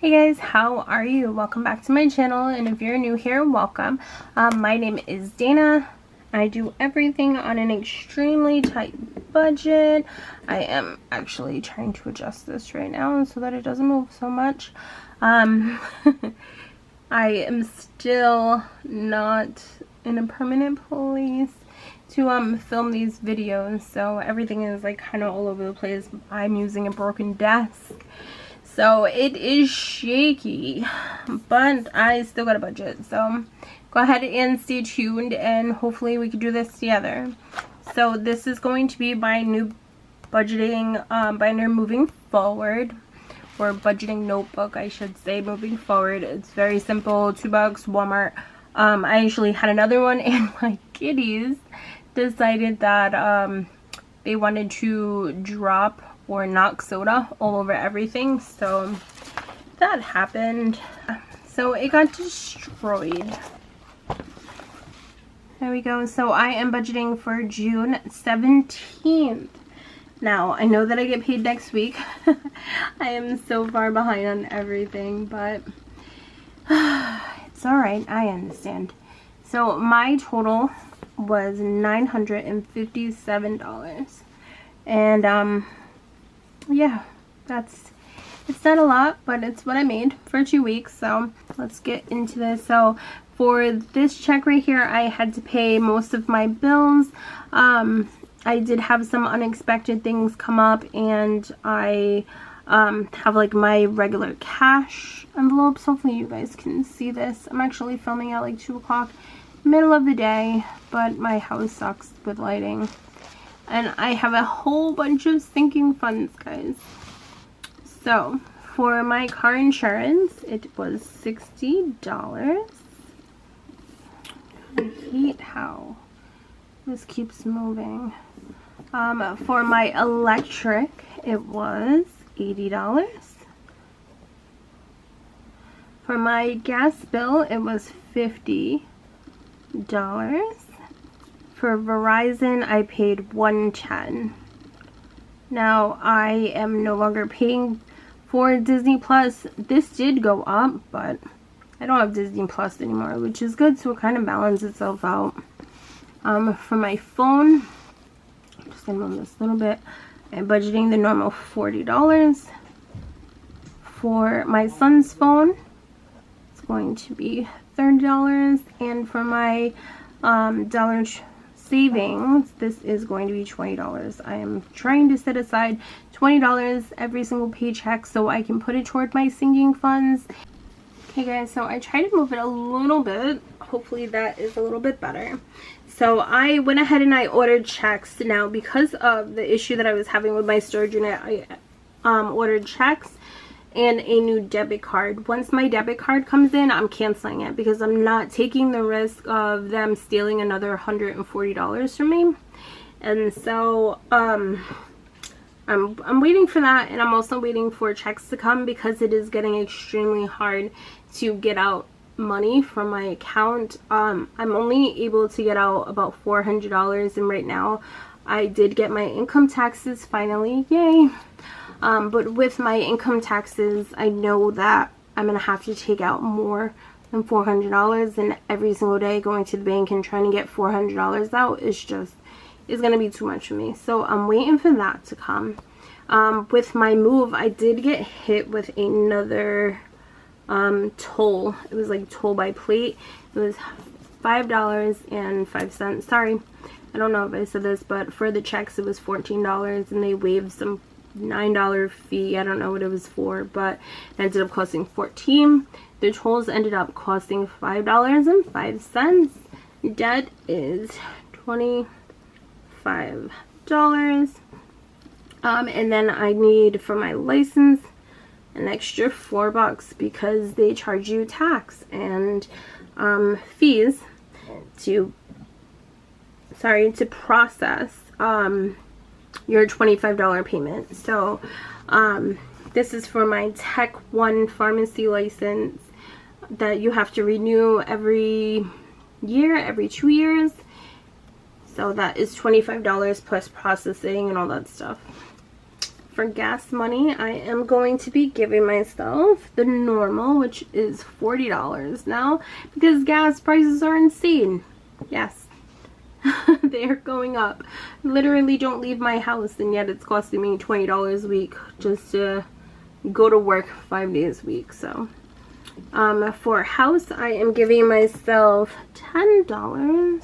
Hey guys, how are you? Welcome back to my channel, and if you're new here, welcome. My name is Dana. I do everything on an extremely tight budget. I am actually trying to adjust this right now so that it doesn't move so much. I am still not in a permanent place to film these videos, so everything is like kind of all over the place. I'm using a broken desk, so it is shaky, but I still got a budget, so go ahead and stay tuned and hopefully we can do this together. So this is going to be my new budgeting binder moving forward, or budgeting notebook I should say, moving forward. It's very simple, $2, Walmart. I actually had another one and my kitties decided that they wanted to drop or knock soda all over everything, so that happened. So it got destroyed. There we go. So I am budgeting for June 17th. Now, I know that I get paid next week. I am so far behind on everything, but it's alright, I understand. So my total was $957. And yeah, it's not a lot, but it's what I made for 2 weeks. So let's get into this. So for this check right here, I had to pay most of my bills. I did have some unexpected things come up, and I have like my regular cash envelopes. Hopefully you guys can see this. I'm actually filming at like 2 o'clock, middle of the day, but my house sucks with lighting. And I have a whole bunch of sinking funds, guys. So for my car insurance, it was $60. I hate how this keeps moving. For my electric, it was $80. For my gas bill, it was $50. For Verizon, I paid $110. Now, I am no longer paying for Disney Plus. This did go up, but I don't have Disney Plus anymore, which is good, so it kind of balances itself out. For my phone, I'm just going to move this a little bit. I'm budgeting the normal $40. For my son's phone, it's going to be $30. And for my Dollar Savings, this is going to be $20. I am trying to set aside $20 every single paycheck so I can put it toward my sinking funds. Okay guys, so I tried to move it a little bit. Hopefully that is a little bit better. So I went ahead and I ordered checks. Now, because of the issue that I was having with my storage unit, I ordered checks and a new debit card. Once my debit card comes in, I'm canceling it because I'm not taking the risk of them stealing another $140 from me. And so I'm waiting for that, and I'm also waiting for checks to come because it is getting extremely hard to get out money from my account. I'm only able to get out about $400, and right now I did get my income taxes finally, yay. But with my income taxes, I know that I'm going to have to take out more than $400, and every single day going to the bank and trying to get $400 out is going to be too much for me. So I'm waiting for that to come. With my move, I did get hit with another toll. It was like toll by plate. It was $5.05. Sorry, I don't know if I said this, but for the checks it was $14, and they waived some $9 fee. I don't know what it was for, but it ended up costing $14. The tolls ended up costing $5.05. Debt is $25. And then I need for my license an extra $4 because they charge you tax and fees to process your $25 payment. So this is for my Tech 1 pharmacy license that you have to renew every year, every 2 years. So that is $25 plus processing and all that stuff. for gas money, I am going to be giving myself the normal, which is $40 now, because gas prices are insane. Yes. They are going up. Literally don't leave my house, and yet it's costing me $20 a week just to go to work 5 days a week. So for house, I am giving myself $10.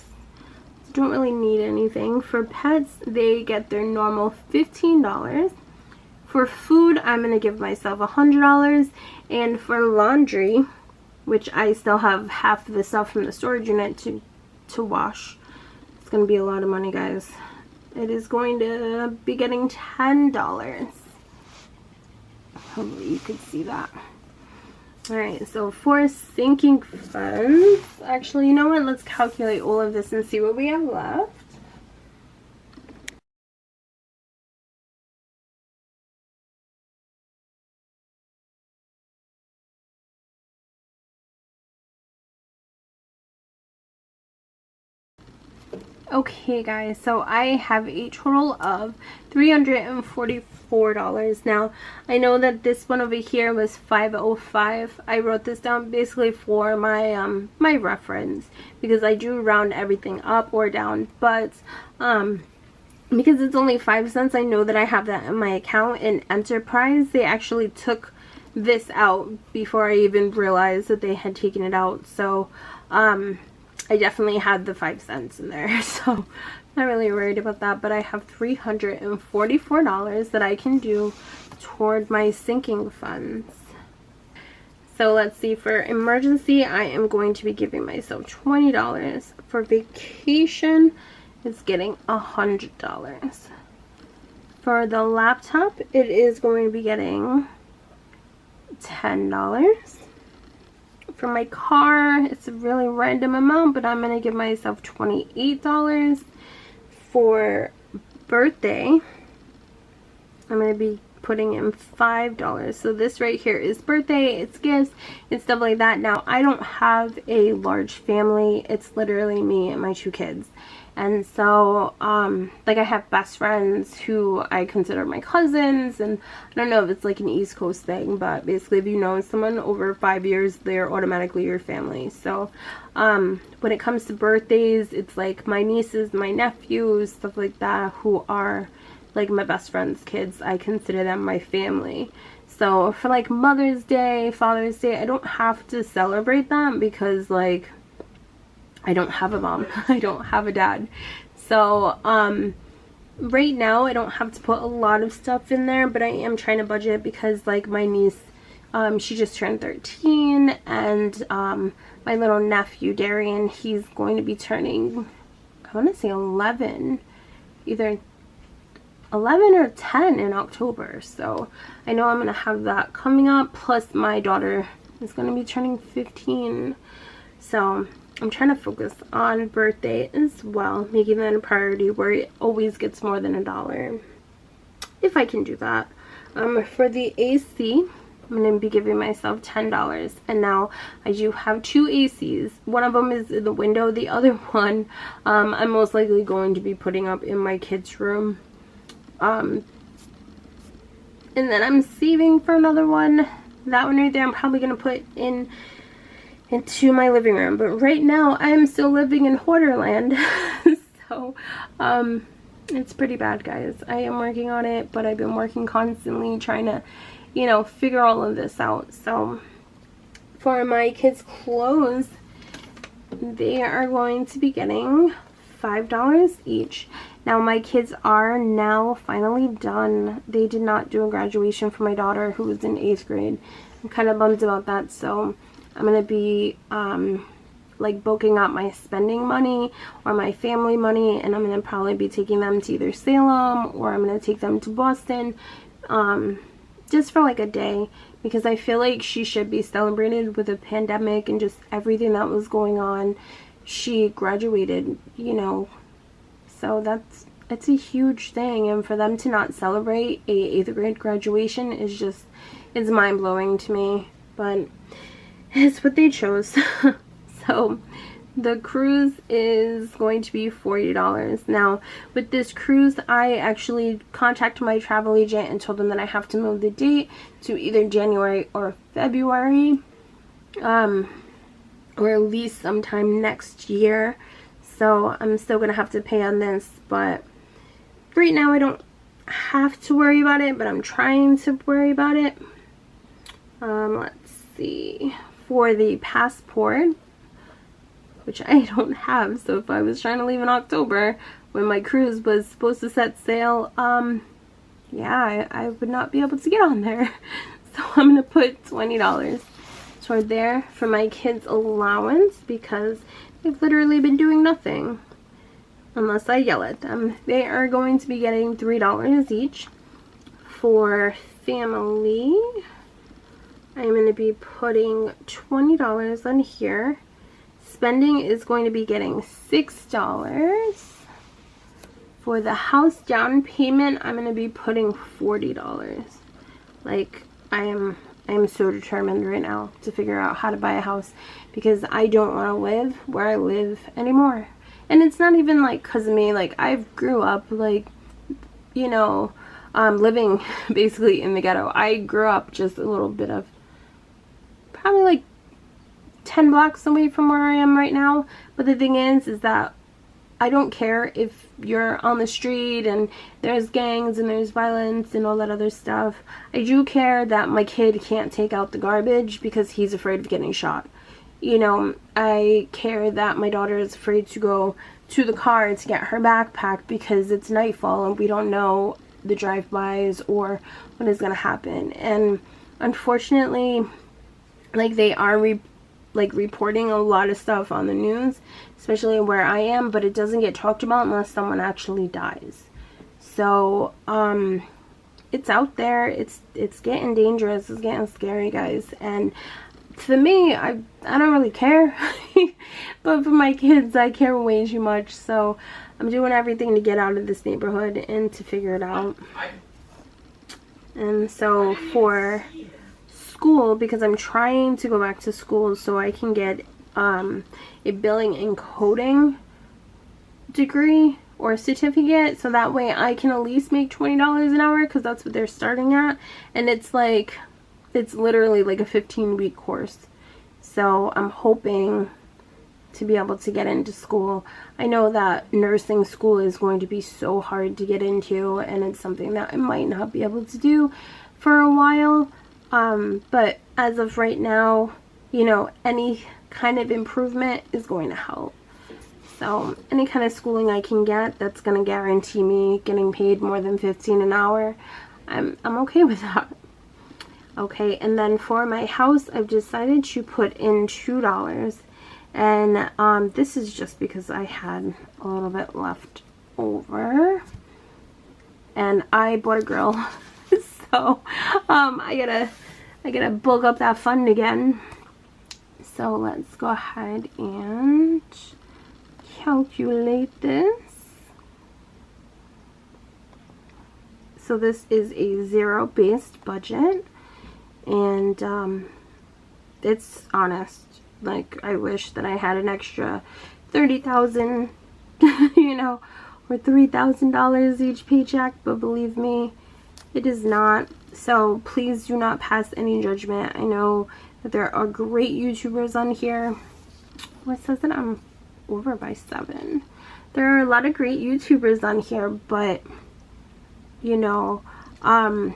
Don't really need anything. For pets, they get their normal $15. For food, I'm going to give myself $100. And for laundry, which I still have half the stuff from the storage unit to wash, it's going to be a lot of money, guys. It is going to be getting $10. Hopefully you can see that. Alright, so for sinking funds, actually, you know what? Let's calculate all of this and see what we have left. Okay guys, so I have a total of $344. Now, I know that this one over here was $505. I wrote this down basically for my my reference, because I do round everything up or down, but because it's only 5 cents, I know that I have that in my account. In Enterprise, they actually took this out before I even realized that they had taken it out. So I definitely had the 5 cents in there, so not really worried about that. But I have $344 that I can do toward my sinking funds. So let's see, for emergency, I am going to be giving myself $20. For vacation, it's getting $100. For the laptop, it is going to be getting $10. For my car, it's a really random amount, but I'm going to give myself $28. For birthday, I'm going to be putting in $5. So this right here is birthday, it's gifts, and stuff like that. Now, I don't have a large family. It's literally me and my 2 kids. And so, like, I have best friends who I consider my cousins, and I don't know if it's like an East Coast thing, but basically if you know someone over 5 years, they're automatically your family. So, when it comes to birthdays, it's like my nieces, my nephews, stuff like that, who are like my best friend's kids. I consider them my family. So for like Mother's Day, Father's Day, I don't have to celebrate them because, like, I don't have a mom. I don't have a dad. So right now I don't have to put a lot of stuff in there, but I am trying to budget because, like, my niece, she just turned 13, and my little nephew Darian, he's going to be turning, I want to say 11, either 11 or 10 in October. So I know I'm going to have that coming up, plus my daughter is going to be turning 15. So I'm trying to focus on birthday as well, making that a priority where it always gets more than $1, if I can do that. For the AC, I'm going to be giving myself $10. And now I do have 2 ACs. One of them is in the window. The other one, I'm most likely going to be putting up in my kids' room. And then I'm saving for another one. That one right there, I'm probably going to put into my living room. But right now, I'm still living in Hoarderland. So, it's pretty bad, guys. I am working on it, but I've been working constantly trying to, you know, figure all of this out. So, for my kids' clothes, they are going to be getting $5 each. Now, my kids are now finally done. They did not do a graduation for my daughter, who was in 8th grade. I'm kind of bummed about that, so I'm going to be, like, bulking up my spending money or my family money, and I'm going to probably be taking them to either Salem or I'm going to take them to Boston, just for, like, a day, because I feel like she should be celebrated with the pandemic and just everything that was going on. She graduated, you know, so it's a huge thing, and for them to not celebrate a 8th grade graduation is just, it's mind-blowing to me, but it's what they chose. So The cruise is going to be $40. Now, with this cruise, I actually contacted my travel agent and told them that I have to move the date to either January or February, or at least sometime next year. So I'm still going to have to pay on this, but right now I don't have to worry about it, but I'm trying to worry about it. Let's see. For the passport, which I don't have, so if I was trying to leave in October when my cruise was supposed to set sail, yeah, I would not be able to get on there. So I'm gonna put $20 toward there for my kids' allowance, because they've literally been doing nothing unless I yell at them. They are going to be getting $3 each. For family, I'm going to be putting $20 on here. Spending is going to be getting $6. For the house down payment, I'm going to be putting $40. Like, I am so determined right now to figure out how to buy a house, because I don't want to live where I live anymore. And it's not even like because of me. Like, I've grew up, like, you know, living basically in the ghetto. I grew up just a little bit of, probably like 10 blocks away from where I am right now. But the thing is that I don't care if you're on the street and there's gangs and there's violence and all that other stuff. I do care that my kid can't take out the garbage because he's afraid of getting shot. You know, I care that my daughter is afraid to go to the car to get her backpack because it's nightfall and we don't know the drive-bys or what is going to happen. And unfortunately, like, they are reporting a lot of stuff on the news, especially where I am, but it doesn't get talked about unless someone actually dies. So it's out there. It's getting dangerous. It's getting scary, guys. And for me, I don't really care. But for my kids, I care way too much. So I'm doing everything to get out of this neighborhood and to figure it out. And so for school, because I'm trying to go back to school so I can get a billing and coding degree or certificate, so that way I can at least make $20 an hour, because that's what they're starting at. And it's literally like a 15-week course. So I'm hoping to be able to get into school. I know that nursing school is going to be so hard to get into, and it's something that I might not be able to do for a while. But as of right now, you know, any kind of improvement is going to help. So any kind of schooling I can get that's going to guarantee me getting paid more than $15 an hour, I'm okay with that. Okay, and then for my house, I've decided to put in $2. And this is just because I had a little bit left over. And I bought a grill. So I gotta bulk up that fund again. So let's go ahead and calculate this. So this is a zero-based budget, and it's honest. Like, I wish that I had an extra $30,000, you know, or $3,000 each paycheck, but believe me, it is not. So please do not pass any judgment. I know that there are great YouTubers on here. Oh, it says that I'm over by 7. There are a lot of great YouTubers on here, but you know, I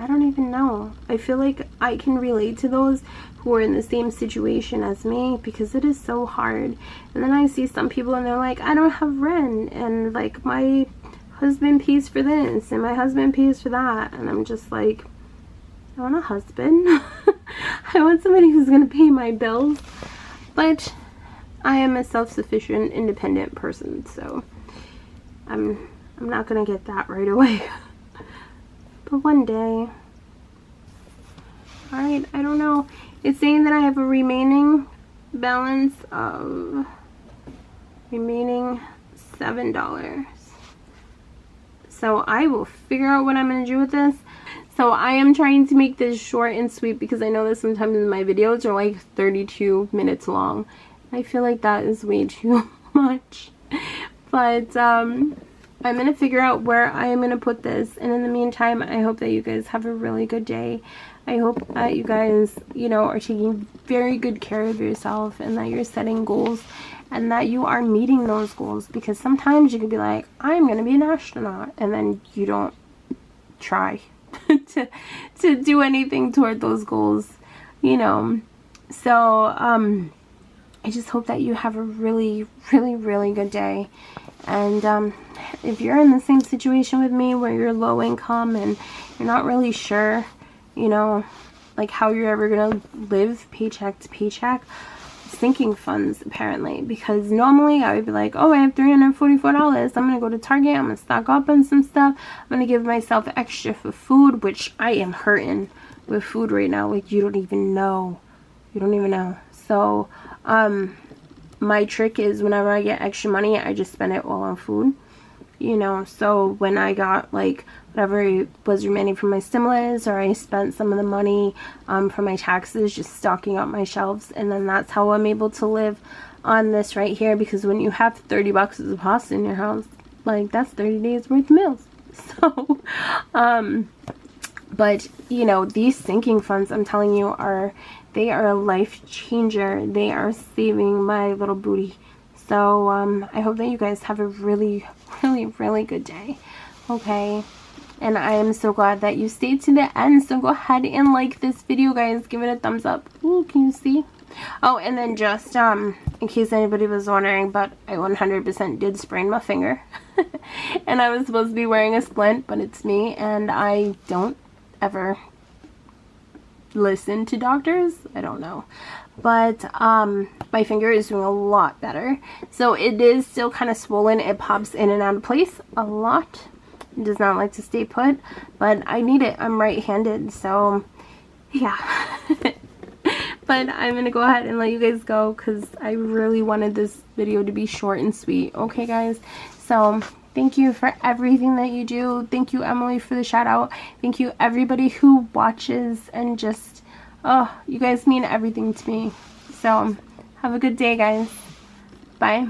don't even know. I feel like I can relate to those who are in the same situation as me, because it is so hard. And then I see some people and they're like, I don't have rent, and like my husband pays for this and my husband pays for that, and I'm just like, I want a husband. I want somebody who's gonna pay my bills. But I am a self-sufficient, independent person, so I'm not gonna get that right away. But one day. Alright, I don't know. It's saying that I have a remaining balance of $7. So I will figure out what I'm going to do with this. So I am trying to make this short and sweet because I know that sometimes my videos are like 32 minutes long. I feel like that is way too much. But I'm going to figure out where I am going to put this. And in the meantime, I hope that you guys have a really good day. I hope that you guys, you know, are taking very good care of yourself and that you're setting goals and that you are meeting those goals. Because sometimes you could be like, I'm going to be an astronaut. And then you don't try to do anything toward those goals, you know. So, I just hope that you have a really, really, really good day. And if you're in the same situation with me where you're low income and you're not really sure, you know, like how you're ever gonna live paycheck to paycheck, sinking funds apparently, because normally I would be like, oh, I have $344, I'm gonna go to Target, I'm gonna stock up on some stuff, I'm gonna give myself extra for food, which I am hurting with food right now, like you don't even know. So my trick is whenever I get extra money, I just spend it all on food, you know. So when I got like whatever was remaining from my stimulus, or I spent some of the money from my taxes just stocking up my shelves, and then that's how I'm able to live on this right here. Because when you have 30 boxes of pasta in your house, like that's 30 days worth of meals. So but you know, these sinking funds, I'm telling you, they are a life changer. They are saving my little booty. So I hope that you guys have a really, really, really good day. Okay, and I am so glad that you stayed to the end. So go ahead and like this video, guys. Give it a thumbs up. Ooh, can you see? Oh, and then just in case anybody was wondering, but I 100% did sprain my finger. And I was supposed to be wearing a splint, but it's me, and I don't ever listen to doctors. I don't know, but my finger is doing a lot better. So it is still kind of swollen. It pops in and out of place a lot. It does not like to stay put, but I need it. I'm right-handed, so yeah. But I'm gonna go ahead and let you guys go because I really wanted this video to be short and sweet. Okay, guys, so thank you for everything that you do. Thank you, Emily, for the shout out. Thank you, everybody who watches, and just, oh, you guys mean everything to me. So have a good day, guys. Bye.